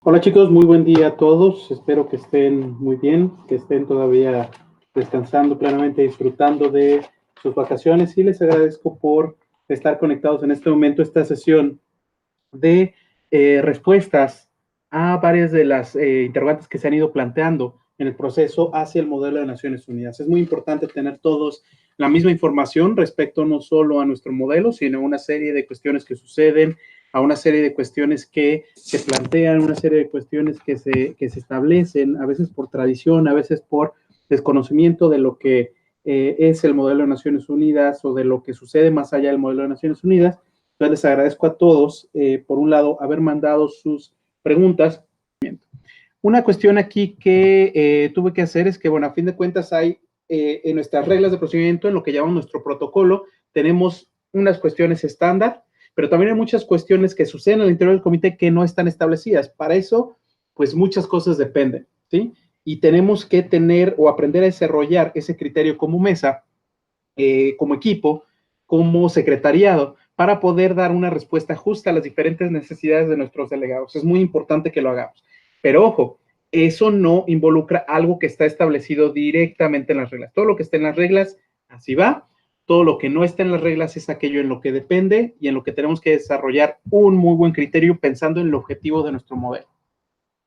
Hola chicos, muy buen día a todos. Espero que estén muy bien, que estén todavía descansando plenamente, disfrutando de sus vacaciones y les agradezco por estar conectados en este momento a esta sesión de respuestas a varias de las interrogantes que se han ido planteando en el proceso hacia el modelo de Naciones Unidas. Es muy importante tener todos la misma información respecto no solo a nuestro modelo, sino a una serie de cuestiones que suceden, a una serie de cuestiones que se plantean, una serie de cuestiones que se establecen, a veces por tradición, a veces por desconocimiento de lo que es el modelo de Naciones Unidas o de lo que sucede más allá del modelo de Naciones Unidas. Entonces les agradezco a todos, por un lado, haber mandado sus preguntas. Una cuestión aquí que tuve que hacer es que, bueno, a fin de cuentas hay en nuestras reglas de procedimiento, en lo que llamamos nuestro protocolo, tenemos unas cuestiones estándar, pero también hay muchas cuestiones que suceden al interior del comité que no están establecidas. Para eso, pues muchas cosas dependen, ¿sí? Y tenemos que tener o aprender a desarrollar ese criterio como mesa, como equipo, como secretariado, para poder dar una respuesta justa a las diferentes necesidades de nuestros delegados. Es muy importante que lo hagamos. Pero ojo, eso no involucra algo que está establecido directamente en las reglas. Todo lo que está en las reglas, así va. Todo lo que no está en las reglas es aquello en lo que depende y en lo que tenemos que desarrollar un muy buen criterio pensando en el objetivo de nuestro modelo.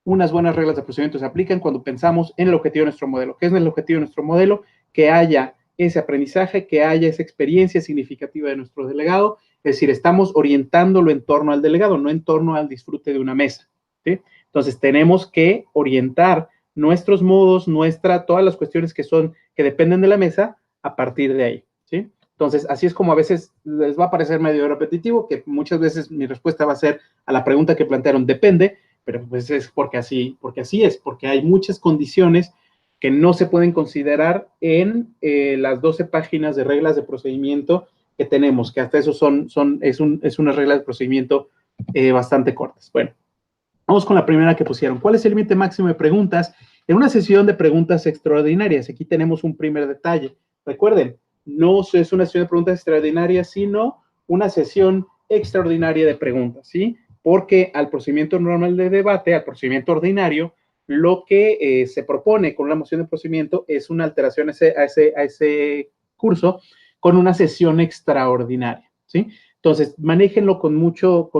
Unas buenas reglas de procedimiento se aplican cuando pensamos en el objetivo de nuestro modelo. ¿Qué es el objetivo de nuestro modelo? Que haya ese aprendizaje, que haya esa experiencia significativa de nuestro delegado. Es decir, estamos orientándolo en torno al delegado, no en torno al disfrute de una mesa, ¿sí? Entonces, tenemos que orientar nuestros modos, todas las cuestiones que dependen de la mesa a partir de ahí, ¿sí? Entonces, así es como a veces les va a parecer medio repetitivo, que muchas veces mi respuesta va a ser a la pregunta que plantearon, depende, pero pues es porque así es, porque hay muchas condiciones que no se pueden considerar en las 12 páginas de reglas de procedimiento que tenemos, que hasta eso es una regla de procedimiento bastante cortas. Bueno, vamos con la primera que pusieron. ¿Cuál es el límite máximo de preguntas en una sesión de preguntas extraordinarias? Aquí tenemos un primer detalle. Recuerden, no es una sesión de preguntas extraordinarias, sino una sesión extraordinaria de preguntas, ¿sí? Porque al procedimiento normal de debate, al procedimiento ordinario, lo que se propone con una moción de procedimiento es una alteración a ese curso con una sesión extraordinaria, ¿sí? Entonces, manéjenlo con mucha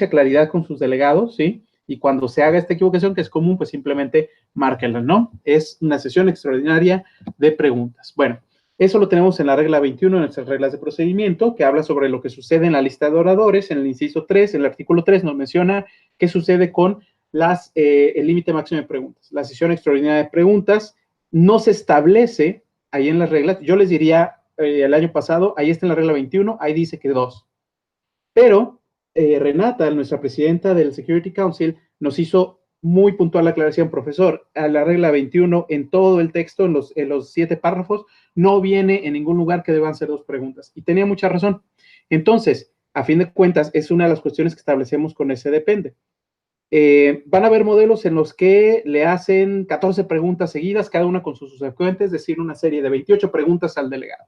claridad con sus delegados, ¿sí? Y cuando se haga esta equivocación, que es común, pues simplemente márquenla, ¿no? Es una sesión extraordinaria de preguntas. Bueno, eso lo tenemos en la regla 21, en nuestras reglas de procedimiento, que habla sobre lo que sucede en la lista de oradores, en el inciso 3, en el artículo 3 nos menciona qué sucede con el límite máximo de preguntas. La sesión extraordinaria de preguntas no se establece ahí en las reglas. Yo les diría, el año pasado, ahí está en la regla 21, ahí dice que 2. Pero Renata, nuestra presidenta del Security Council, nos hizo muy puntual la aclaración, profesor, a la regla 21 en todo el texto, en los 7 párrafos, no viene en ningún lugar que deban ser 2 preguntas. Y tenía mucha razón. Entonces, a fin de cuentas, es una de las cuestiones que establecemos con ese depende. Van a haber modelos en los que le hacen 14 preguntas seguidas, cada una con sus subsecuentes, es decir, una serie de 28 preguntas al delegado.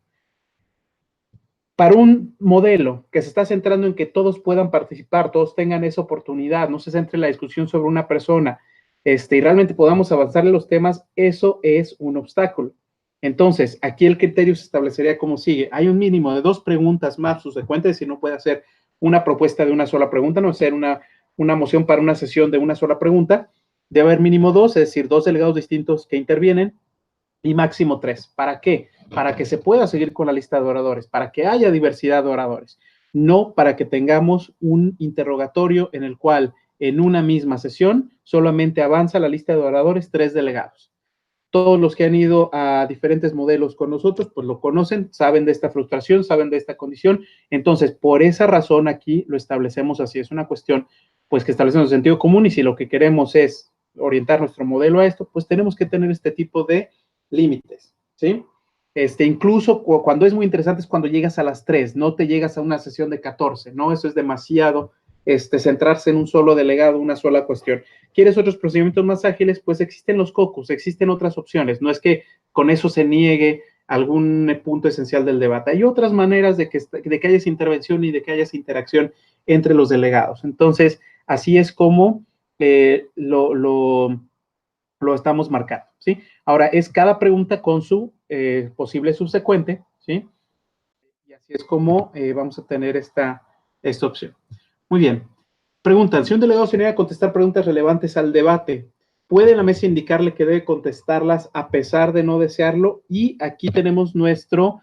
Para un modelo que se está centrando en que todos puedan participar, todos tengan esa oportunidad, no se centre en la discusión sobre una persona, y realmente podamos avanzar en los temas, eso es un obstáculo. Entonces, aquí el criterio se establecería como sigue. Hay un mínimo de 2 preguntas más subsecuentes, si no puede hacer una propuesta de una sola pregunta, no ser una moción para una sesión de una sola pregunta, debe haber mínimo 2, es decir, 2 delegados distintos que intervienen, y máximo 3. ¿Para qué? Para que se pueda seguir con la lista de oradores, para que haya diversidad de oradores, no para que tengamos un interrogatorio en el cual en una misma sesión solamente avanza la lista de oradores 3 delegados. Todos los que han ido a diferentes modelos con nosotros, pues lo conocen, saben de esta frustración, saben de esta condición. Entonces, por esa razón aquí lo establecemos así. Es una cuestión, pues, que establecemos en sentido común, y si lo que queremos es orientar nuestro modelo a esto, pues tenemos que tener este tipo de límites, ¿sí? Incluso cuando es muy interesante es cuando llegas a las 3, no te llegas a una sesión de 14, ¿no? Eso es demasiado, centrarse en un solo delegado, una sola cuestión. ¿Quieres otros procedimientos más ágiles? Pues existen los caucus, existen otras opciones. No es que con eso se niegue algún punto esencial del debate. Hay otras maneras de que haya esa intervención y de que haya esa interacción entre los delegados. Entonces, Así es como lo estamos marcando, ¿sí? Ahora, es cada pregunta con su posible subsecuente, ¿sí? Y así es como vamos a tener esta opción. Muy bien. Preguntan, si un delegado se niega a contestar preguntas relevantes al debate, ¿puede la mesa indicarle que debe contestarlas a pesar de no desearlo? Y aquí tenemos nuestro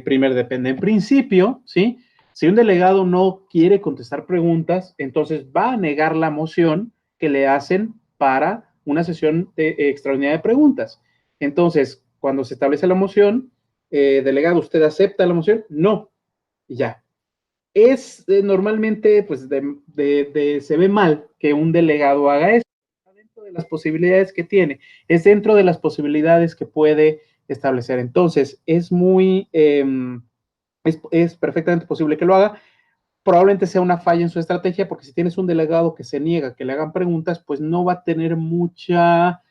primer depende. En principio, ¿sí? Si un delegado no quiere contestar preguntas, entonces va a negar la moción que le hacen para una sesión extraordinaria de preguntas. Entonces, cuando se establece la moción, delegado, ¿usted acepta la moción? No. Y ya, es normalmente, pues, se ve mal que un delegado haga eso. Dentro de las posibilidades que tiene, es dentro de las posibilidades que puede establecer. Entonces, es muy, es perfectamente posible que lo haga. Probablemente sea una falla en su estrategia, porque si tienes un delegado que se niega a que le hagan preguntas, pues no va a tener mucha,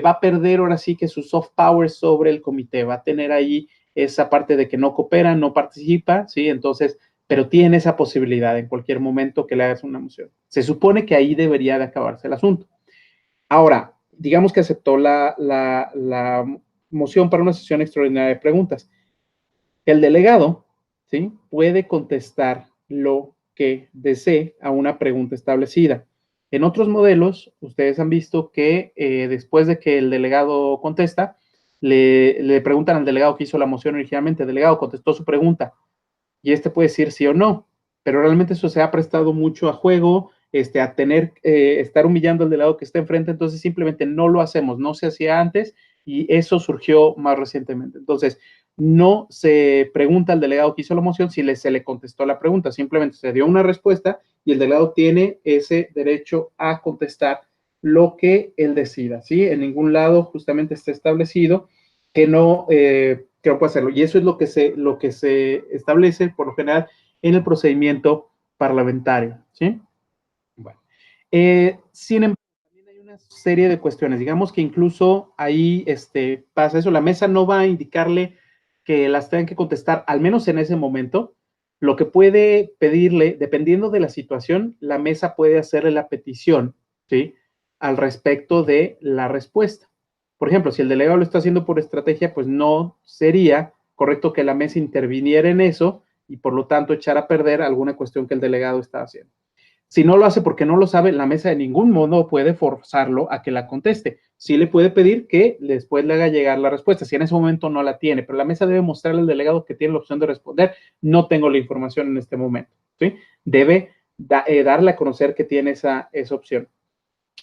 va a perder ahora sí que su soft power sobre el comité, va a tener ahí esa parte de que no coopera, no participa, ¿sí? Entonces, pero tiene esa posibilidad en cualquier momento que le hagas una moción. Se supone que ahí debería de acabarse el asunto. Ahora, digamos que aceptó la moción para una sesión extraordinaria de preguntas. El delegado, ¿sí? Puede contestar lo que desee a una pregunta establecida. En otros modelos, ustedes han visto que después de que el delegado contesta, le preguntan al delegado que hizo la moción originalmente, el delegado contestó su pregunta, y este puede decir sí o no, pero realmente eso se ha prestado mucho a juego, a tener, estar humillando al delegado que está enfrente, entonces simplemente no lo hacemos, no se hacía antes, y eso surgió más recientemente. Entonces, no se pregunta al delegado que hizo la moción si se le contestó la pregunta, simplemente se dio una respuesta y el delegado tiene ese derecho a contestar lo que él decida, ¿sí? En ningún lado justamente está establecido que no puede hacerlo. Y eso es lo que se establece por lo general en el procedimiento parlamentario, ¿sí? Bueno, sin embargo, también hay una serie de cuestiones. Digamos que incluso ahí pasa eso. La mesa no va a indicarle que las tengan que contestar, al menos en ese momento. Lo que puede pedirle, dependiendo de la situación, la mesa puede hacerle la petición, ¿sí? Al respecto de la respuesta. Por ejemplo, si el delegado lo está haciendo por estrategia, pues no sería correcto que la mesa interviniera en eso y por lo tanto echar a perder alguna cuestión que el delegado está haciendo. Si no lo hace porque no lo sabe, la mesa de ningún modo puede forzarlo a que la conteste. Sí le puede pedir que después le haga llegar la respuesta, si en ese momento no la tiene, pero la mesa debe mostrarle al delegado que tiene la opción de responder, no tengo la información en este momento, ¿sí? Debe darle a conocer que tiene esa opción.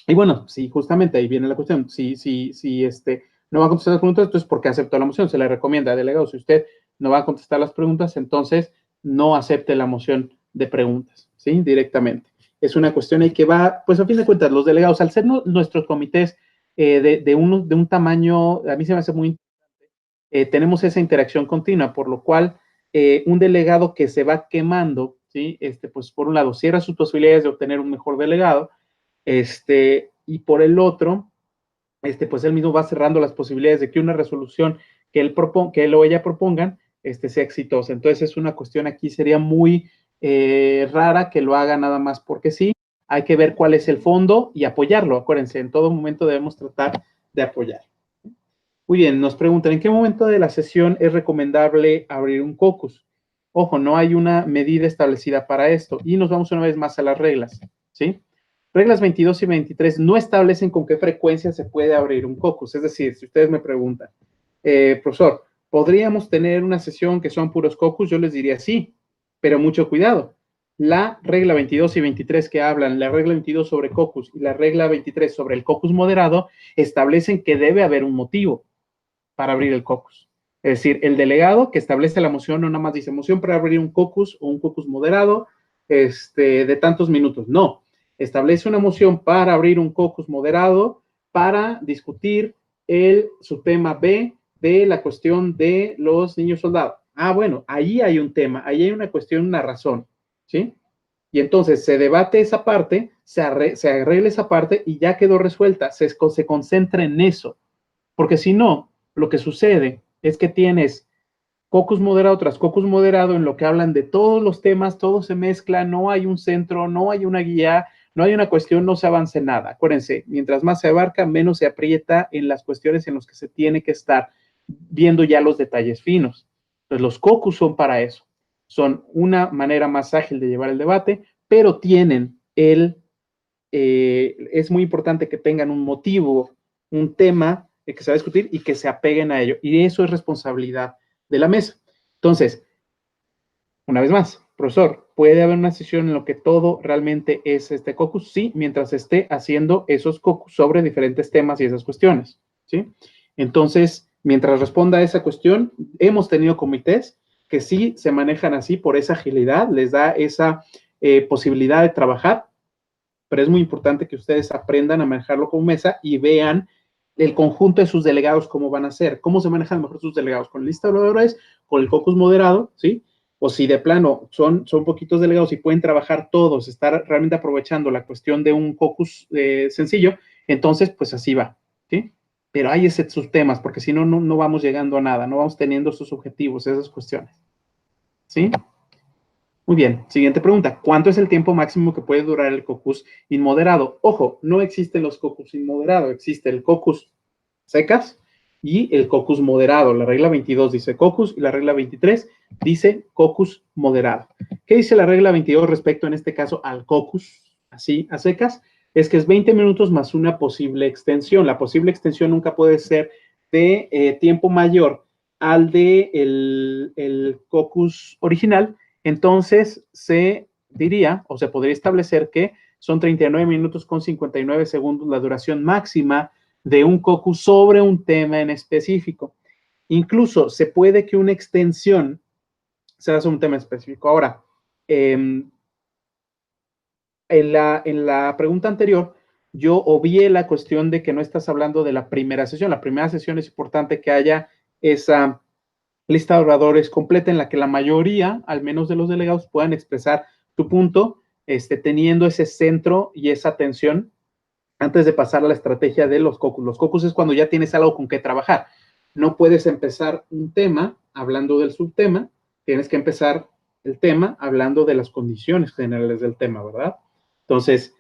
Y bueno, sí, justamente ahí viene la cuestión. Si no va a contestar las preguntas, entonces, ¿por qué aceptó la moción? Se le recomienda, delegado, si usted no va a contestar las preguntas, entonces no acepte la moción de preguntas, ¿sí? Directamente. Es una cuestión ahí que va, pues a fin de cuentas, los delegados, al ser nuestros comités de un tamaño, a mí se me hace muy importante, tenemos esa interacción continua, por lo cual un delegado que se va quemando, ¿sí? Pues por un lado, cierra sus posibilidades de obtener un mejor delegado, y por el otro, pues él mismo va cerrando las posibilidades de que una resolución que él o ella propongan, sea exitosa. Entonces es una cuestión aquí, sería muy rara que lo haga nada más porque sí. Hay que ver cuál es el fondo y apoyarlo. Acuérdense, en todo momento debemos tratar de apoyar. Muy bien, nos preguntan, ¿en qué momento de la sesión es recomendable abrir un caucus? Ojo, no hay una medida establecida para esto. Y nos vamos una vez más a las reglas, ¿sí? Reglas 22 y 23 no establecen con qué frecuencia se puede abrir un caucus. Es decir, si ustedes me preguntan, profesor, ¿podríamos tener una sesión que son puros caucus? Yo les diría sí, pero mucho cuidado. La regla 22 y 23 que hablan, la regla 22 sobre caucus y la regla 23 sobre el caucus moderado, establecen que debe haber un motivo para abrir el caucus. Es decir, el delegado que establece la moción no nada más dice moción para abrir un caucus o un caucus moderado de tantos minutos. No, establece una moción para abrir un caucus moderado para discutir el subtema B de la cuestión de los niños soldados. Ah, bueno, ahí hay un tema, ahí hay una cuestión, una razón, ¿sí? Y entonces se debate esa parte, se arregla esa parte y ya quedó resuelta, se concentra en eso, porque si no, lo que sucede es que tienes caucus moderado tras caucus moderado, en lo que hablan de todos los temas, todo se mezcla, no hay un centro, no hay una guía, no hay una cuestión, no se avanza en nada. Acuérdense, mientras más se abarca, menos se aprieta en las cuestiones en las que se tiene que estar viendo ya los detalles finos. Entonces, los caucus son para eso. Son una manera más ágil de llevar el debate, pero tienen es muy importante que tengan un motivo, un tema que se va a discutir y que se apeguen a ello. Y eso es responsabilidad de la mesa. Entonces, una vez más, profesor, ¿puede haber una sesión en lo que todo realmente es este caucus? Sí, mientras esté haciendo esos caucus sobre diferentes temas y esas cuestiones, ¿sí? Entonces, mientras responda a esa cuestión, hemos tenido comités que sí se manejan así por esa agilidad, les da esa posibilidad de trabajar, pero es muy importante que ustedes aprendan a manejarlo como mesa y vean el conjunto de sus delegados cómo van a ser, cómo se manejan mejor sus delegados, con lista de oradores, con el caucus moderado, ¿sí? O si de plano son poquitos delegados y pueden trabajar todos, estar realmente aprovechando la cuestión de un caucus sencillo, entonces pues así va, ¿sí? Pero hay sus temas, porque si no, no vamos llegando a nada, no vamos teniendo sus objetivos, esas cuestiones, ¿sí? Muy bien, siguiente pregunta. ¿Cuánto es el tiempo máximo que puede durar el caucus inmoderado? Ojo, no existen los caucus inmoderados, existe el caucus secas y el caucus moderado. La regla 22 dice caucus y la regla 23 dice caucus moderado. ¿Qué dice la regla 22 respecto en este caso al caucus así a secas? Es que es 20 minutos más una posible extensión. La posible extensión nunca puede ser de tiempo mayor al de el caucus original. Entonces se diría o se podría establecer que son 39 minutos con 59 segundos la duración máxima de un caucus sobre un tema en específico. Incluso se puede que una extensión sea sobre un tema específico. Ahora, en la pregunta anterior, yo obvié la cuestión de que no estás hablando de la primera sesión. La primera sesión es importante que haya esa lista de oradores completa en la que la mayoría, al menos de los delegados, puedan expresar su punto, teniendo ese centro y esa atención antes de pasar a la estrategia de los caucus. Los caucus es cuando ya tienes algo con que trabajar. No puedes empezar un tema hablando del subtema, tienes que empezar el tema hablando de las condiciones generales del tema, ¿verdad? Entonces,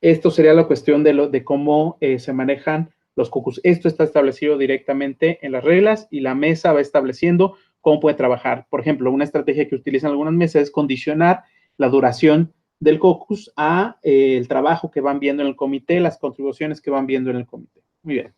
esto sería la cuestión de cómo se manejan los caucus. Esto está establecido directamente en las reglas y la mesa va estableciendo cómo puede trabajar. Por ejemplo, una estrategia que utilizan algunas mesas es condicionar la duración del caucus a el trabajo que van viendo en el comité, las contribuciones que van viendo en el comité. Muy bien.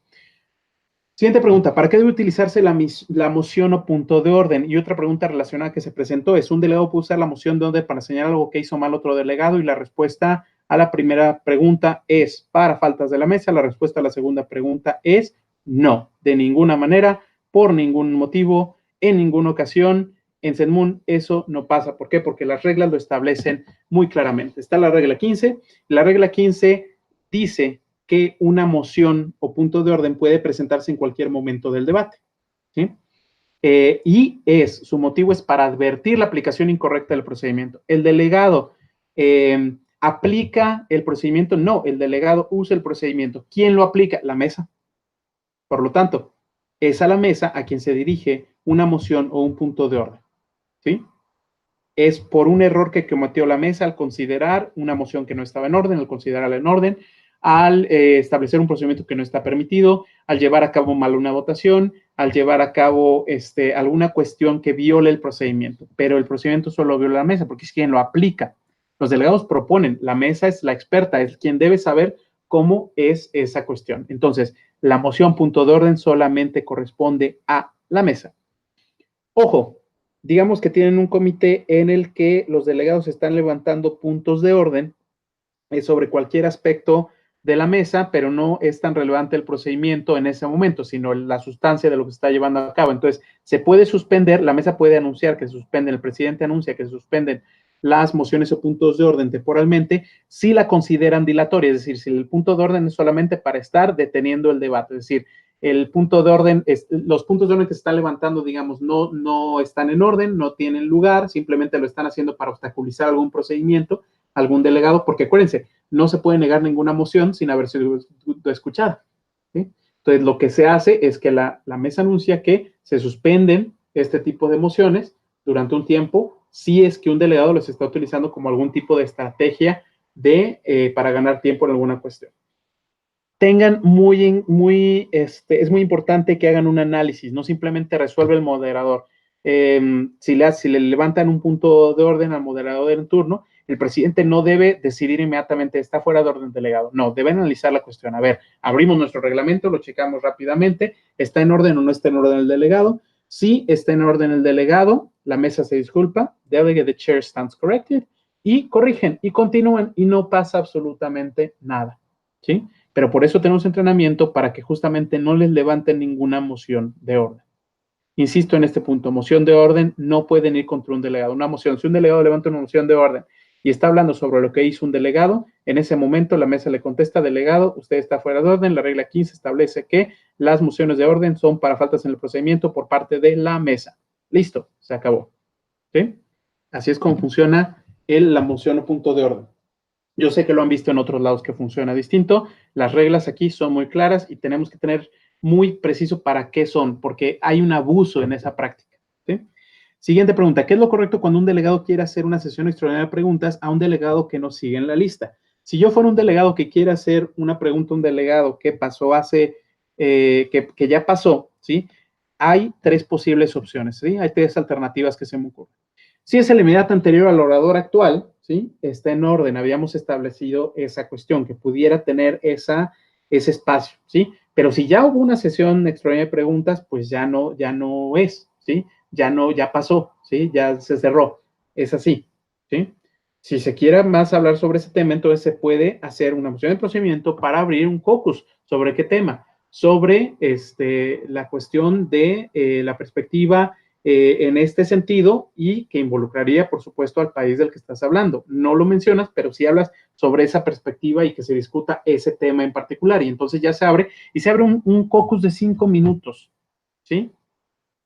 Siguiente pregunta, ¿para qué debe utilizarse la moción o punto de orden? Y otra pregunta relacionada que se presentó es, ¿un delegado puede usar la moción de orden para señalar algo que hizo mal otro delegado? Y la respuesta a la primera pregunta es, para faltas de la mesa. La respuesta a la segunda pregunta es, no, de ninguna manera, por ningún motivo, en ninguna ocasión. En CENMUN eso no pasa. ¿Por qué? Porque las reglas lo establecen muy claramente. Está la regla 15. La regla 15 dice que una moción o punto de orden puede presentarse en cualquier momento del debate, ¿sí? Y su motivo es para advertir la aplicación incorrecta del procedimiento. ¿El delegado aplica el procedimiento? No, el delegado usa el procedimiento. ¿Quién lo aplica? La mesa. Por lo tanto, es a la mesa a quien se dirige una moción o un punto de orden, ¿sí? Es por un error que cometió la mesa al considerar una moción que no estaba en orden, al considerarla en orden, al establecer un procedimiento que no está permitido, al llevar a cabo mal una votación, al llevar a cabo alguna cuestión que viole el procedimiento. Pero el procedimiento solo viola la mesa porque es quien lo aplica. Los delegados proponen, la mesa es la experta, es quien debe saber cómo es esa cuestión. Entonces, la moción punto de orden solamente corresponde a la mesa. Ojo, digamos que tienen un comité en el que los delegados están levantando puntos de orden sobre cualquier aspecto de la mesa, pero no es tan relevante el procedimiento en ese momento, sino la sustancia de lo que se está llevando a cabo. Entonces, se puede suspender, la mesa puede anunciar que se suspenden, el presidente anuncia que se suspenden las mociones o puntos de orden temporalmente, si la consideran dilatoria, es decir, si el punto de orden es solamente para estar deteniendo el debate, es decir, el punto de orden, los puntos de orden que se están levantando, digamos, no están en orden, no tienen lugar, simplemente lo están haciendo para obstaculizar algún procedimiento, algún delegado, porque acuérdense, no se puede negar ninguna moción sin haber sido escuchada, ¿sí? Entonces, lo que se hace es que la mesa anuncia que se suspenden este tipo de mociones durante un tiempo, si es que un delegado los está utilizando como algún tipo de estrategia para ganar tiempo en alguna cuestión. Tengan es muy importante que hagan un análisis, no simplemente resuelve el moderador. Si le levantan un punto de orden al moderador en turno, el presidente no debe decidir inmediatamente, está fuera de orden delegado. No, debe analizar la cuestión. A ver, abrimos nuestro reglamento, lo checamos rápidamente, ¿está en orden o no está en orden el delegado? Si está en orden el delegado, la mesa se disculpa, delegate the chair stands corrected, y corrigen, y continúan, y no pasa absolutamente nada, ¿sí? Pero por eso tenemos entrenamiento para que justamente no les levanten ninguna moción de orden. Insisto en este punto, moción de orden no pueden ir contra un delegado. Una moción, si un delegado levanta una moción de orden y está hablando sobre lo que hizo un delegado, en ese momento la mesa le contesta, delegado, usted está fuera de orden. La regla 15 establece que las mociones de orden son para faltas en el procedimiento por parte de la mesa. Listo, se acabó. ¿Sí? Así es como funciona la moción o punto de orden. Yo sé que lo han visto en otros lados que funciona distinto. Las reglas aquí son muy claras y tenemos que tener muy preciso para qué son, porque hay un abuso en esa práctica. ¿Sí? Siguiente pregunta. ¿Qué es lo correcto cuando un delegado quiere hacer una sesión extraordinaria de preguntas a un delegado que no sigue en la lista? Si yo fuera un delegado que quiere hacer una pregunta a un delegado que pasó que ya pasó, ¿sí? Hay tres posibles opciones, ¿sí? Hay tres alternativas que se me ocurren. Si es el inmediato anterior al orador actual, ¿sí? Está en orden, habíamos establecido esa cuestión, que pudiera tener ese espacio, ¿sí? Pero si ya hubo una sesión extraordinaria de preguntas, pues ya no es, ¿sí? Ya pasó, ¿sí? Ya se cerró, es así, ¿sí? Si se quiere más hablar sobre ese tema, entonces se puede hacer una moción de procedimiento para abrir un caucus. ¿Sobre qué tema? Sobre la cuestión de la perspectiva en este sentido y que involucraría, por supuesto, al país del que estás hablando. No lo mencionas, pero sí hablas sobre esa perspectiva y que se discuta ese tema en particular. Y entonces ya se abre un caucus de 5 minutos, ¿sí?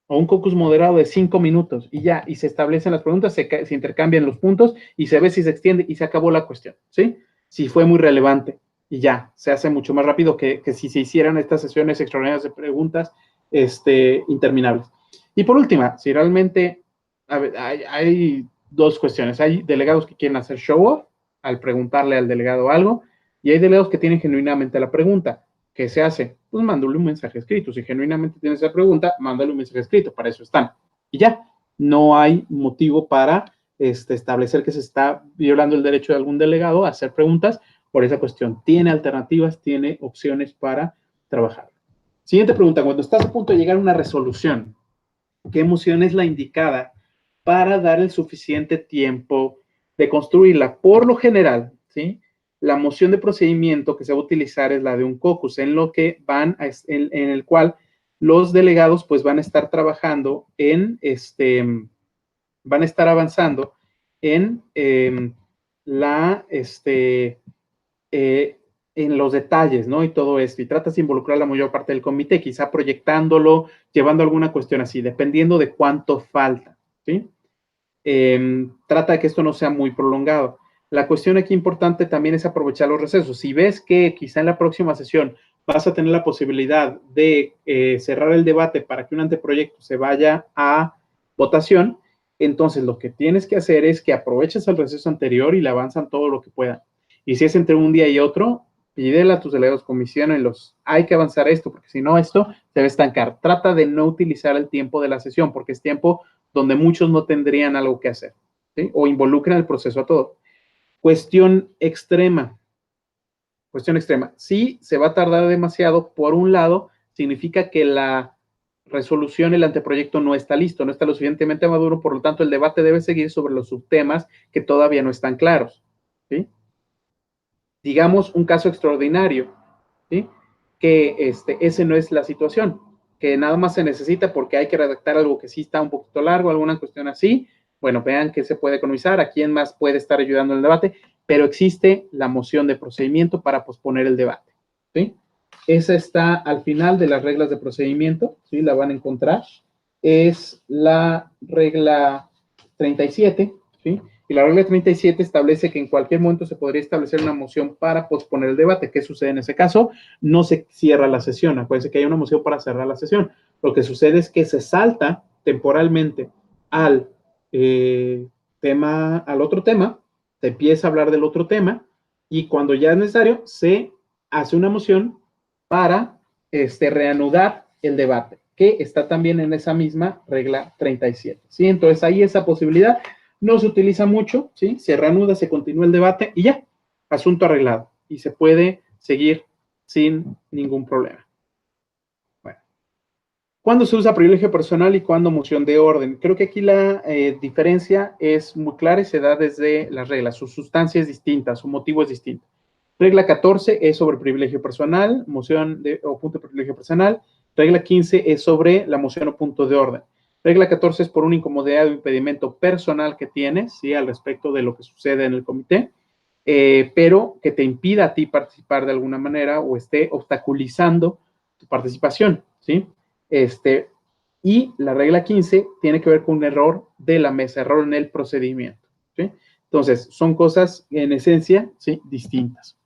O un caucus moderado de 5 minutos y ya, y se establecen las preguntas, se intercambian los puntos y se ve si se extiende y se acabó la cuestión, ¿sí? Si fue muy relevante y ya, se hace mucho más rápido que si se hicieran estas sesiones extraordinarias de preguntas interminables. Y por última, si realmente hay dos cuestiones. Hay delegados que quieren hacer show off al preguntarle al delegado algo y hay delegados que tienen genuinamente la pregunta. ¿Qué se hace? Pues mándale un mensaje escrito. Si genuinamente tienes esa pregunta, mándale un mensaje escrito. Para eso están. Y ya, no hay motivo para establecer que se está violando el derecho de algún delegado a hacer preguntas por esa cuestión. Tiene alternativas, tiene opciones para trabajar. Siguiente pregunta. Cuando estás a punto de llegar a una resolución, ¿qué moción es la indicada para dar el suficiente tiempo de construirla? Por lo general, ¿sí? La moción de procedimiento que se va a utilizar es la de un caucus, en el cual los delegados pues van a estar trabajando van a estar avanzando en en los detalles, ¿no? Y todo esto, y tratas de involucrar a la mayor parte del comité, quizá proyectándolo, llevando alguna cuestión así, dependiendo de cuánto falta, ¿sí? Trata de que esto no sea muy prolongado. La cuestión aquí importante también es aprovechar los recesos. Si ves que quizá en la próxima sesión vas a tener la posibilidad de cerrar el debate para que un anteproyecto se vaya a votación, entonces lo que tienes que hacer es que aproveches el receso anterior y le avanzan todo lo que puedan. Y si es entre un día y otro, pídele a tus delegados, comisionenlos. Hay que avanzar esto, porque si no, esto se va a estancar. Trata de no utilizar el tiempo de la sesión, porque es tiempo donde muchos no tendrían algo que hacer, ¿sí? O involucran el proceso a todo. Cuestión extrema. Si se va a tardar demasiado, por un lado, significa que la resolución, el anteproyecto no está listo, no está lo suficientemente maduro, por lo tanto, el debate debe seguir sobre los subtemas que todavía no están claros, ¿sí? Digamos un caso extraordinario, ¿sí? Que ese no es la situación, que nada más se necesita porque hay que redactar algo que sí está un poquito largo, alguna cuestión así. Bueno, vean qué se puede economizar, a quién más puede estar ayudando en el debate, pero existe la moción de procedimiento para posponer el debate, ¿sí? Esa está al final de las reglas de procedimiento, ¿sí? La van a encontrar. Es la regla 37, ¿sí? Y la regla 37 establece que en cualquier momento se podría establecer una moción para posponer el debate. ¿Qué sucede en ese caso? No se cierra la sesión. Acuérdense que hay una moción para cerrar la sesión. Lo que sucede es que se salta temporalmente al otro tema, se empieza a hablar del otro tema, y cuando ya es necesario, se hace una moción para reanudar el debate, que está también en esa misma regla 37, ¿sí? Entonces, ahí esa posibilidad no se utiliza mucho, ¿sí? Se reanuda, se continúa el debate y ya, asunto arreglado, y se puede seguir sin ningún problema. Bueno, ¿cuándo se usa privilegio personal y cuándo moción de orden? Creo que aquí la diferencia es muy clara y se da desde las reglas. Su sustancia es distinta, su motivo es distinto. Regla 14 es sobre privilegio personal, moción o punto de privilegio personal. Regla 15 es sobre la moción o punto de orden. Regla 14 es por una incomodidad o impedimento personal que tienes, ¿sí? Al respecto de lo que sucede en el comité, pero que te impida a ti participar de alguna manera o esté obstaculizando tu participación, ¿sí? Y la regla 15 tiene que ver con un error de la mesa, error en el procedimiento, ¿sí? Entonces, son cosas en esencia, ¿sí? Distintas.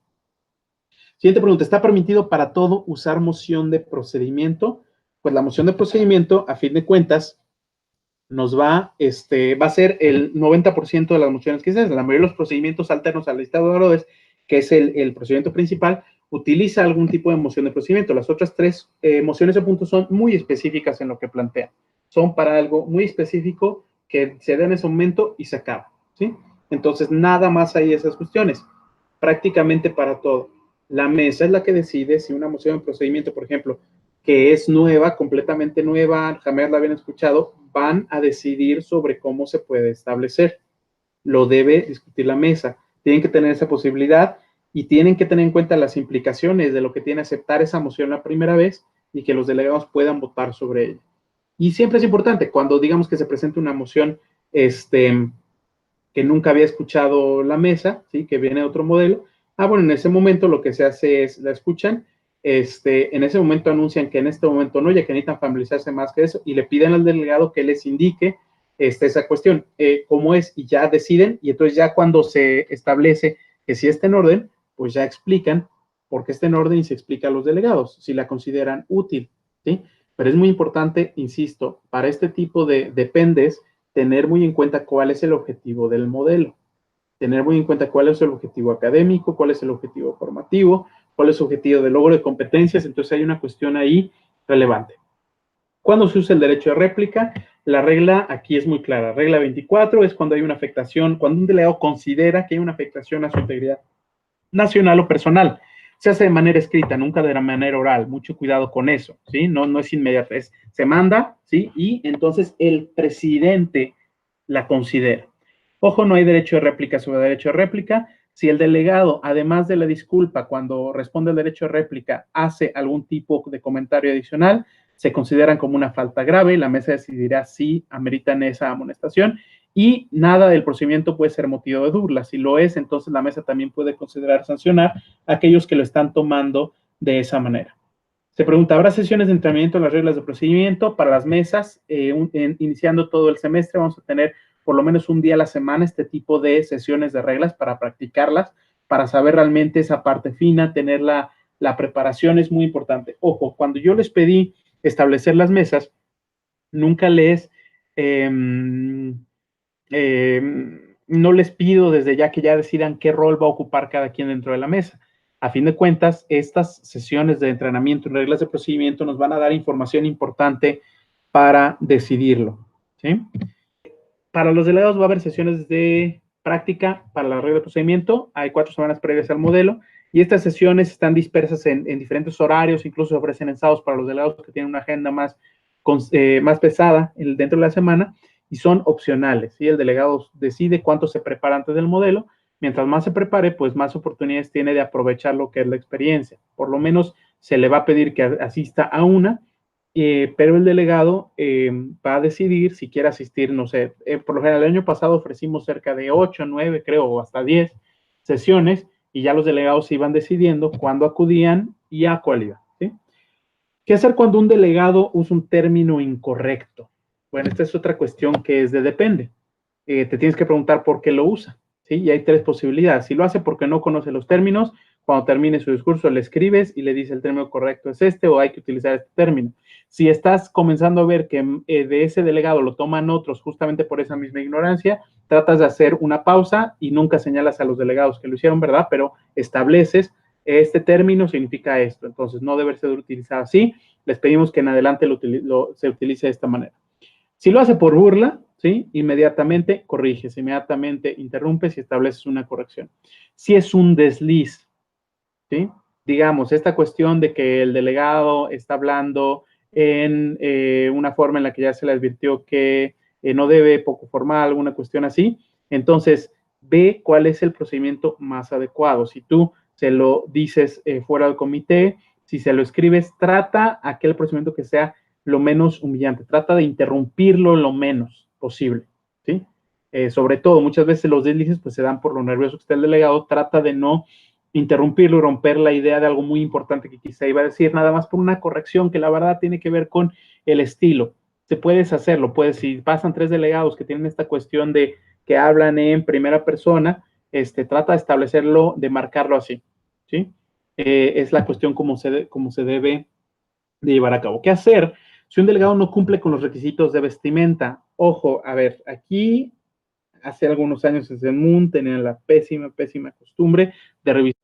Siguiente pregunta, ¿está permitido para todo usar moción de procedimiento? Pues la moción de procedimiento, a fin de cuentas, nos va a ser el 90% de las mociones que se hacen. La mayoría de los procedimientos alternos al listado de errores, que es el procedimiento principal, utiliza algún tipo de moción de procedimiento. Las otras tres mociones de puntos son muy específicas en lo que plantean. Son para algo muy específico que se da en ese momento y se acaba, ¿sí? Entonces, nada más hay esas cuestiones. Prácticamente para todo. La mesa es la que decide si una moción de procedimiento, por ejemplo, que es nueva, completamente nueva, jamás la habían escuchado, van a decidir sobre cómo se puede establecer. Lo debe discutir la mesa. Tienen que tener esa posibilidad y tienen que tener en cuenta las implicaciones de lo que tiene aceptar esa moción la primera vez y que los delegados puedan votar sobre ella. Y siempre es importante, cuando digamos que se presenta una moción que nunca había escuchado la mesa, ¿sí? Que viene de otro modelo. Bueno, en ese momento lo que se hace es, la escuchan, en ese momento anuncian que en este momento no, ya que necesitan familiarizarse más que eso, y le piden al delegado que les indique esa cuestión, cómo es, y ya deciden, y entonces ya cuando se establece que si está en orden, pues ya explican por qué está en orden y se explica a los delegados, si la consideran útil, ¿sí? Pero es muy importante, insisto, para este tipo de dependes, tener muy en cuenta cuál es el objetivo del modelo, tener muy en cuenta cuál es el objetivo académico, cuál es el objetivo formativo, cuál es el objetivo de logro de competencias. Entonces hay una cuestión ahí relevante. ¿Cuándo se usa el derecho de réplica? La regla aquí es muy clara. Regla 24 es cuando hay una afectación, cuando un delegado considera que hay una afectación a su integridad nacional o personal. Se hace de manera escrita, nunca de manera oral. Mucho cuidado con eso, ¿sí? No es inmediato, se manda, ¿sí? Y entonces el presidente la considera. Ojo, no hay derecho de réplica sobre derecho de réplica. Si el delegado, además de la disculpa, cuando responde al derecho de réplica, hace algún tipo de comentario adicional, se consideran como una falta grave. La mesa decidirá si ameritan esa amonestación y nada del procedimiento puede ser motivo de burla. Si lo es, entonces la mesa también puede considerar sancionar a aquellos que lo están tomando de esa manera. Se pregunta, ¿habrá sesiones de entrenamiento en las reglas de procedimiento para las mesas? Iniciando todo el semestre vamos a tener por lo menos un día a la semana este tipo de sesiones de reglas para practicarlas, para saber realmente esa parte fina, tener la preparación es muy importante. Ojo, cuando yo les pedí establecer las mesas, nunca les no les pido desde ya que ya decidan qué rol va a ocupar cada quien dentro de la mesa. A fin de cuentas, estas sesiones de entrenamiento y reglas de procedimiento nos van a dar información importante para decidirlo, ¿sí? Para los delegados va a haber sesiones de práctica para la regla de procedimiento. Hay 4 semanas previas al modelo y estas sesiones están dispersas en diferentes horarios, incluso se ofrecen en sábados para los delegados que tienen una agenda más pesada dentro de la semana y son opcionales, ¿sí? El delegado decide cuánto se prepara antes del modelo. Mientras más se prepare, pues más oportunidades tiene de aprovechar lo que es la experiencia. Por lo menos se le va a pedir que asista a una, pero el delegado va a decidir si quiere asistir, no sé, por lo general el año pasado ofrecimos cerca de 8, 9, creo, o hasta 10 sesiones y ya los delegados iban decidiendo cuándo acudían y a cuál iba, ¿sí? ¿Qué hacer cuando un delegado usa un término incorrecto? Bueno, esta es otra cuestión que es de depende. Te tienes que preguntar por qué lo usa, ¿sí? Y hay 3 posibilidades. Si lo hace porque no conoce los términos, cuando termine su discurso le escribes y le dices el término correcto es este o hay que utilizar este término. Si estás comenzando a ver que de ese delegado lo toman otros justamente por esa misma ignorancia, tratas de hacer una pausa y nunca señalas a los delegados que lo hicieron, ¿verdad? Pero estableces, este término significa esto, entonces no debe ser utilizado así, les pedimos que en adelante se utilice de esta manera. Si lo hace por burla, ¿sí? Inmediatamente corriges, inmediatamente interrumpes y estableces una corrección. Si es un desliz, ¿sí? Digamos, esta cuestión de que el delegado está hablando en una forma en la que ya se le advirtió que no debe, poco formal, alguna cuestión así, entonces ve cuál es el procedimiento más adecuado. Si tú se lo dices fuera del comité, si se lo escribes, trata aquel procedimiento que sea lo menos humillante, trata de interrumpirlo lo menos posible, ¿sí? Sobre todo, muchas veces los deslices pues se dan por lo nervioso que está el delegado, trata de no interrumpirlo y romper la idea de algo muy importante que quizá iba a decir, nada más por una corrección que la verdad tiene que ver con el estilo. Se puedes hacerlo, si pasan 3 delegados que tienen esta cuestión de que hablan en primera persona, trata de establecerlo, de marcarlo así, ¿sí? Es la cuestión como se debe de llevar a cabo. ¿Qué hacer si un delegado no cumple con los requisitos de vestimenta? Ojo, a ver, aquí hace algunos años en Zenmoon tenían la pésima costumbre de revisar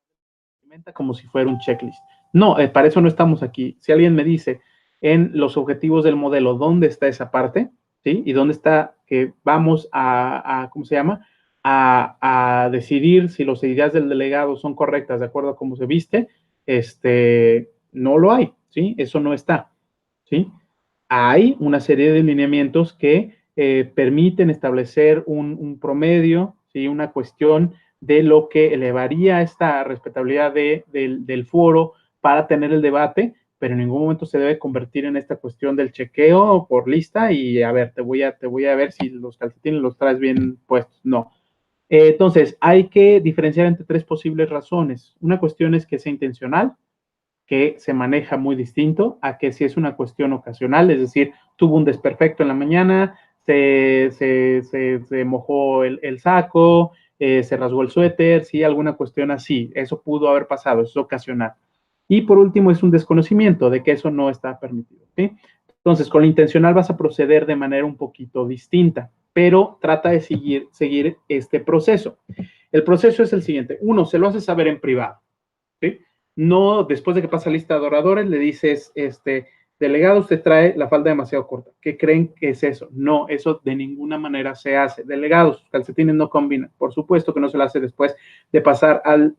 como si fuera un checklist. No, para eso no estamos aquí. Si alguien me dice en los objetivos del modelo dónde está esa parte, ¿sí? Y dónde está que vamos ¿cómo se llama? A decidir si las ideas del delegado son correctas de acuerdo a cómo se viste, no lo hay, ¿sí? Eso no está, ¿sí? Hay una serie de lineamientos que permiten establecer un promedio, ¿sí? Una cuestión de lo que elevaría esta respetabilidad del foro para tener el debate, pero en ningún momento se debe convertir en esta cuestión del chequeo por lista y a ver, te voy a ver si los calcetines los traes bien puestos. No. Entonces, hay que diferenciar entre 3 posibles razones. Una cuestión es que sea intencional, que se maneja muy distinto a que si es una cuestión ocasional, es decir, tuvo un desperfecto en la mañana, se mojó el saco, se rasgó el suéter, sí, alguna cuestión así, eso pudo haber pasado, eso es ocasional. Y por último es un desconocimiento de que eso no está permitido, ¿sí? Entonces, con lo intencional vas a proceder de manera un poquito distinta, pero trata de seguir este proceso. El proceso es el siguiente. 1, se lo hace saber en privado, ¿sí? No, después de que pasa lista de oradores, le dices, delegado, usted trae la falda demasiado corta. ¿Qué creen que es eso? No, eso de ninguna manera se hace. Delegados, sus calcetines no combinan. Por supuesto que no se lo hace después de pasar al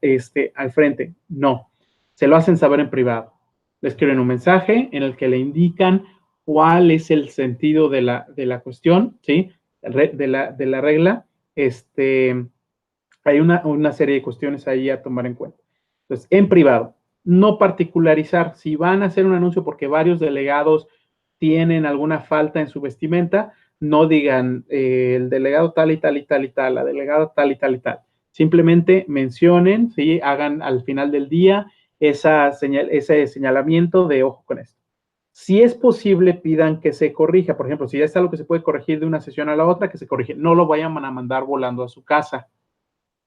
frente. No, se lo hacen saber en privado. Le escriben un mensaje en el que le indican cuál es el sentido de la cuestión, ¿sí? De la regla. Hay una serie de cuestiones ahí a tomar en cuenta. Entonces, en privado, no particularizar. Si van a hacer un anuncio porque varios delegados tienen alguna falta en su vestimenta, no digan el delegado tal y tal y tal y tal, la delegada tal y tal y tal. Simplemente mencionen, ¿sí? Hagan al final del día ese señalamiento de ojo con esto. Si es posible, pidan que se corrija. Por ejemplo, si ya es algo que se puede corregir de una sesión a la otra, que se corrige. No lo vayan a mandar volando a su casa,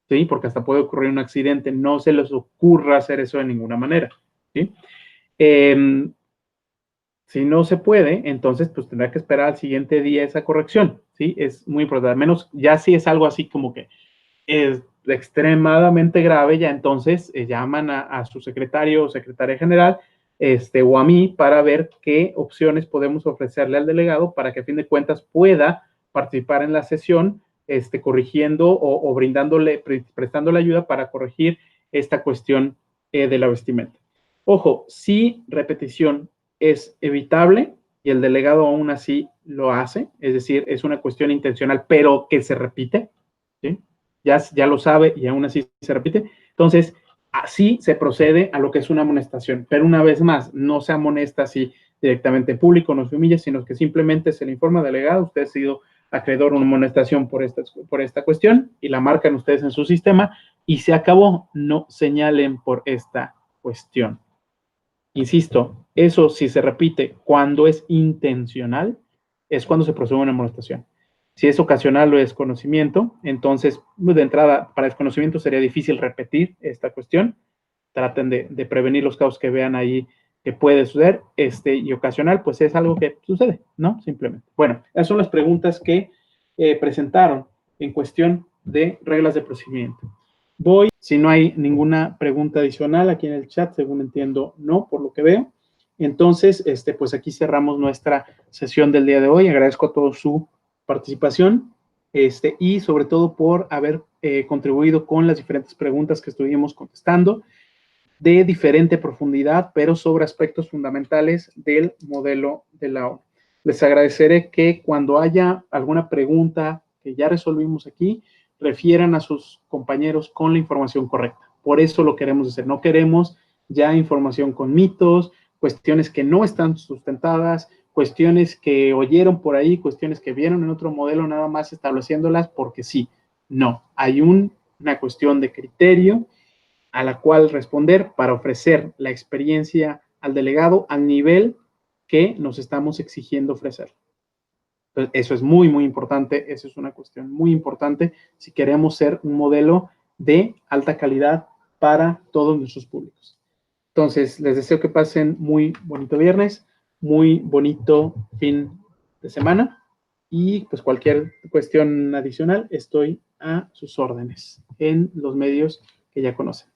¿sí? Porque hasta puede ocurrir un accidente. No se les ocurra hacer eso de ninguna manera, ¿sí? Si no se puede, entonces pues tendrá que esperar al siguiente día esa corrección, ¿sí? Es muy importante. Al menos ya si es algo así como que es extremadamente grave, ya entonces llaman a su secretario o secretaria general o a mí para ver qué opciones podemos ofrecerle al delegado para que a fin de cuentas pueda participar en la sesión corrigiendo o prestándole ayuda para corregir esta cuestión de la vestimenta. Ojo, si repetición es evitable y el delegado aún así lo hace, es decir, es una cuestión intencional, pero que se repite, ¿sí? Ya lo sabe y aún así se repite. Entonces, así se procede a lo que es una amonestación. Pero una vez más, no se amonesta así directamente en público, no se humilla, sino que simplemente se le informa al delegado, usted ha sido acreedor a una amonestación por esta cuestión y la marcan ustedes en su sistema y se acabó. No señalen por esta cuestión. Insisto, eso si se repite cuando es intencional, es cuando se procede a una amonestación. Si es ocasional o desconocimiento, entonces de entrada para desconocimiento sería difícil repetir esta cuestión. traten de prevenir los casos que vean ahí que puede suceder, y ocasional, pues es algo que sucede, ¿no? Simplemente. Bueno, esas son las preguntas que presentaron en cuestión de reglas de procedimiento. Si no hay ninguna pregunta adicional aquí en el chat, según entiendo, no, por lo que veo. Entonces, pues aquí cerramos nuestra sesión del día de hoy. Agradezco a todos su participación, y sobre todo por haber contribuido con las diferentes preguntas que estuvimos contestando de diferente profundidad, pero sobre aspectos fundamentales del modelo de la ONU. Les agradeceré que cuando haya alguna pregunta que ya resolvimos aquí, refieran a sus compañeros con la información correcta. Por eso lo queremos hacer. No queremos ya información con mitos, cuestiones que no están sustentadas, cuestiones que oyeron por ahí, cuestiones que vieron en otro modelo, nada más estableciéndolas porque sí. No, hay una cuestión de criterio a la cual responder para ofrecer la experiencia al delegado al nivel que nos estamos exigiendo ofrecer. Entonces, eso es muy, muy importante. Eso es una cuestión muy importante si queremos ser un modelo de alta calidad para todos nuestros públicos. Entonces, les deseo que pasen muy bonito viernes, muy bonito fin de semana y pues cualquier cuestión adicional estoy a sus órdenes en los medios que ya conocen.